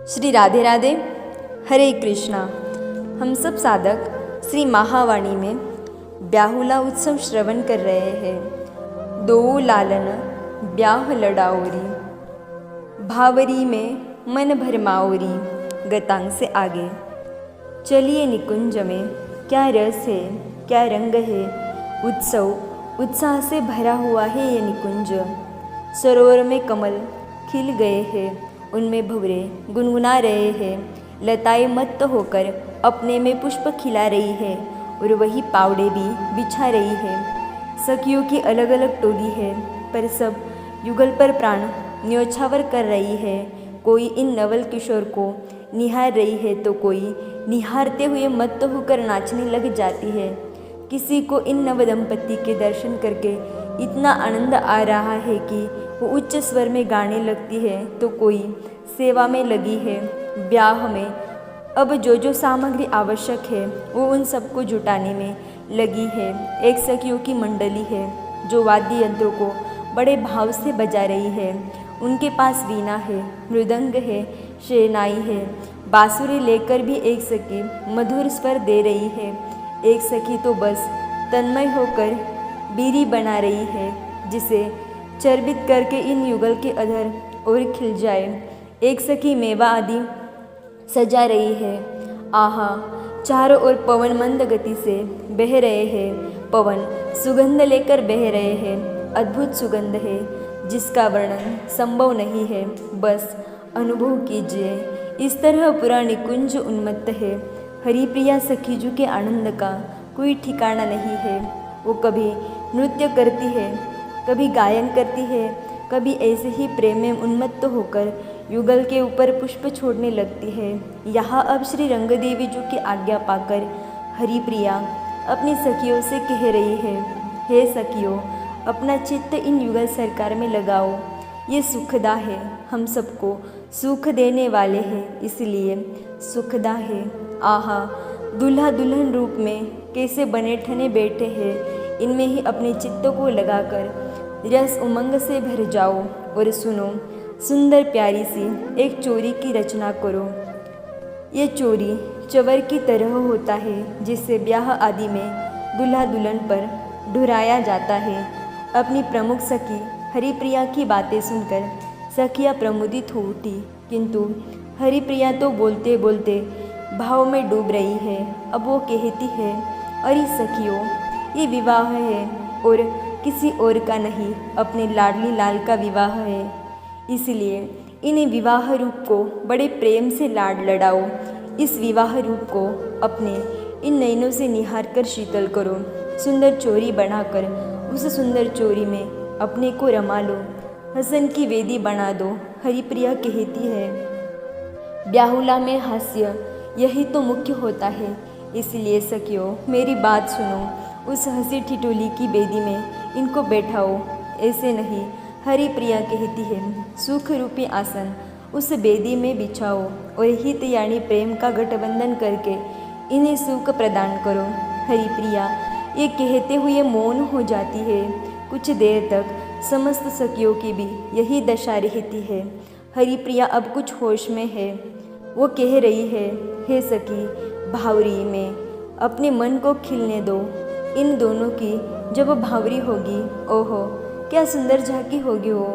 श्री राधे राधे, हरे कृष्णा। हम सब साधक श्री महावाणी में ब्याहुला उत्सव श्रवण कर रहे हैं। दो लालन ब्याह लड़ाओरी, भावरी में मन भरमाओरी। गतांग से आगे चलिए निकुंज में, क्या रस है क्या रंग है। उत्सव उत्साह से भरा हुआ है ये निकुंज। सरोवर में कमल खिल गए हैं, उनमें भंवरे गुनगुना रहे हैं। लताएं मत्त होकर अपने में पुष्प खिला रही है और वही पावड़े भी बिछा रही है। सखियों की अलग अलग टोली है, पर सब युगल पर प्राण न्योछावर कर रही है। कोई इन नवल किशोर को निहार रही है तो कोई निहारते हुए मत्त होकर नाचने लग जाती है। किसी को इन नव दंपति के दर्शन करके इतना आनंद आ रहा है कि वो उच्च स्वर में गाने लगती है, तो कोई सेवा में लगी है। ब्याह में अब जो जो सामग्री आवश्यक है वो उन सबको जुटाने में लगी है। एक सखियों की मंडली है जो वाद्य यंत्रों को बड़े भाव से बजा रही है। उनके पास वीणा है, मृदंग है, शहनाई है। बांसुरी लेकर भी एक सखी मधुर स्वर दे रही है। एक सखी तो बस तन्मय होकर बीरी बना रही है, जिसे चर्बित करके इन युगल के अधर और खिल जाए। एक सखी मेवा आदि सजा रही है। आहा, चारों ओर पवन मंद गति से बह रहे हैं। पवन सुगंध लेकर बह रहे हैं। अद्भुत सुगंध है जिसका वर्णन संभव नहीं है, बस अनुभव कीजिए। इस तरह पूरा निकुंज उन्मत्त है। हरिप्रिया सखीजू के आनंद का कोई ठिकाना नहीं है। वो कभी नृत्य करती है, कभी गायन करती है, कभी ऐसे ही प्रेम में उन्मत्त होकर युगल के ऊपर पुष्प छोड़ने लगती है। यहाँ अब श्री रंगदेवी जी की आज्ञा पाकर हरिप्रिया अपनी सखियों से कह रही है, हे सखियों, अपना चित्त इन युगल सरकार में लगाओ। ये सुखदा है, हम सबको सुख देने वाले हैं, इसलिए सुखदा है। आहा, दूल्हा दुल्हन रूप में कैसे बने ठने बैठे हैं। इनमें ही अपने चित्त को लगाकर रस उमंग से भर जाओ और सुनो, सुंदर प्यारी सी एक चोरी की रचना करो। ये चोरी चवर की तरह होता है, जिससे ब्याह आदि में दूल्हा दुल्हन पर ढुराया जाता है। अपनी प्रमुख सखी हरिप्रिया की बातें सुनकर सखियाँ प्रमुदित हो उठी, किंतु हरिप्रिया तो बोलते बोलते भाव में डूब रही है। अब वो कहती है, अरे सखियों, ये विवाह है और किसी और का नहीं, अपने लाडली लाल का विवाह है। इसलिए इन विवाह रूप को बड़े प्रेम से लाड लड़ाओ। इस विवाह रूप को अपने इन नयनों से निहार कर शीतल करो। सुंदर चोरी बनाकर उस सुंदर चोरी में अपने को रमा लो। हसन की वेदी बना दो। हरिप्रिया कहती है, ब्याहुला में हास्य यही तो मुख्य होता है। इसलिए सखियों, मेरी बात सुनो। उस हंसी ठिठोली की बेदी में इनको बैठाओ, ऐसे नहीं। हरिप्रिया कहती है, सुख रूपी आसन उस बेदी में बिछाओ और हित यानी प्रेम का गठबंधन करके इन्हें सुख प्रदान करो। हरिप्रिया ये कहते हुए मौन हो जाती है। कुछ देर तक समस्त सखियों की भी यही दशा रहती है। हरिप्रिया अब कुछ होश में है। वो कह रही है, हे सखी, भावरी में अपने मन को खिलने दो। इन दोनों की जब भावरी होगी, ओहो क्या सुंदर झांकी होगी वो।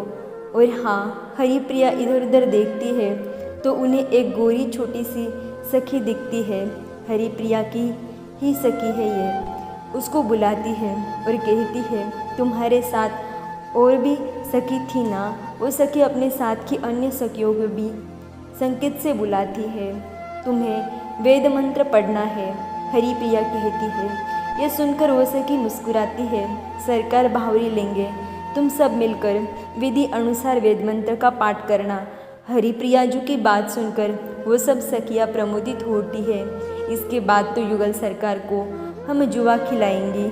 और हाँ, हरिप्रिया इधर उधर देखती है तो उन्हें एक गोरी छोटी सी सखी दिखती है। हरिप्रिया की ही सखी है ये। उसको बुलाती है और कहती है, तुम्हारे साथ और भी सखी थी ना। वो सखी अपने साथ की अन्य सखियों को भी संकेत से बुलाती है। तुम्हें वेद मंत्र पढ़ना है, हरिप्रिया कहती है। यह सुनकर वो सखी मुस्कुराती है। सरकार भावरी लेंगे, तुम सब मिलकर विधि अनुसार वेद मंत्र का पाठ करना। हरिप्रिया जी की बात सुनकर वो सब सखियाँ प्रमुदित होती है। इसके बाद तो युगल सरकार को हम जुआ खिलाएंगी।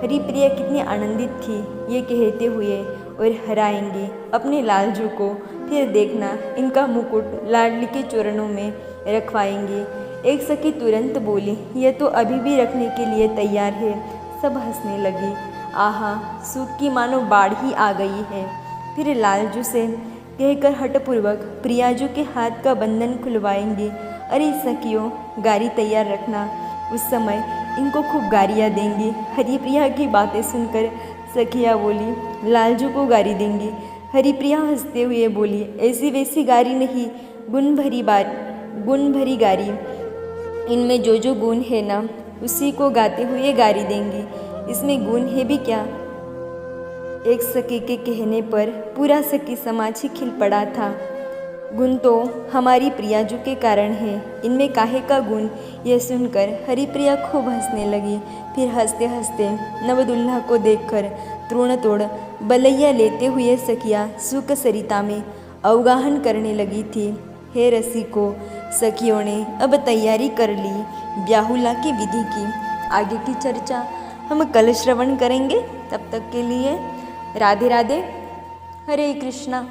हरिप्रिया कितनी आनंदित थी ये कहते हुए, और हराएंगी अपने लालजू को। फिर देखना, इनका मुकुट लाडली के चरणों में रखवाएंगी। एक सखी तुरंत बोली, यह तो अभी भी रखने के लिए तैयार है। सब हंसने लगी। आहा, सुख की मानो बाढ़ ही आ गई है। फिर लालजू से कहकर हठपूर्वक प्रियाजू के हाथ का बंधन खुलवाएंगे। अरे सखियों, गारी तैयार रखना, उस समय इनको खूब गारियाँ देंगी। हरिप्रिया की बातें सुनकर सखिया बोली, लालजू को गारी देंगी। हरिप्रिया हंसते हुए बोली, ऐसी वैसी गारी नहीं, गुण भरी गारी। इनमें जो जो गुण है ना, उसी को गाते हुए गारी देंगी। इसमें गुण है भी क्या? एक सखी के कहने पर पूरा सखी समाज ही खिल पड़ा था। गुण तो हमारी प्रियाजू के कारण है, इनमें काहे का गुण? यह सुनकर हरिप्रिया खूब हंसने लगी। फिर हंसते हंसते नवदुल्हा को देखकर तृण तोड़ बलैया लेते हुए सखिया सुख सरिता में अवगाहन करने लगी थी। हे रसिको, सखियों ने अब तैयारी कर ली ब्याहुला की विधि की। आगे की चर्चा हम कल श्रवण करेंगे। तब तक के लिए राधे राधे, हरे कृष्णा।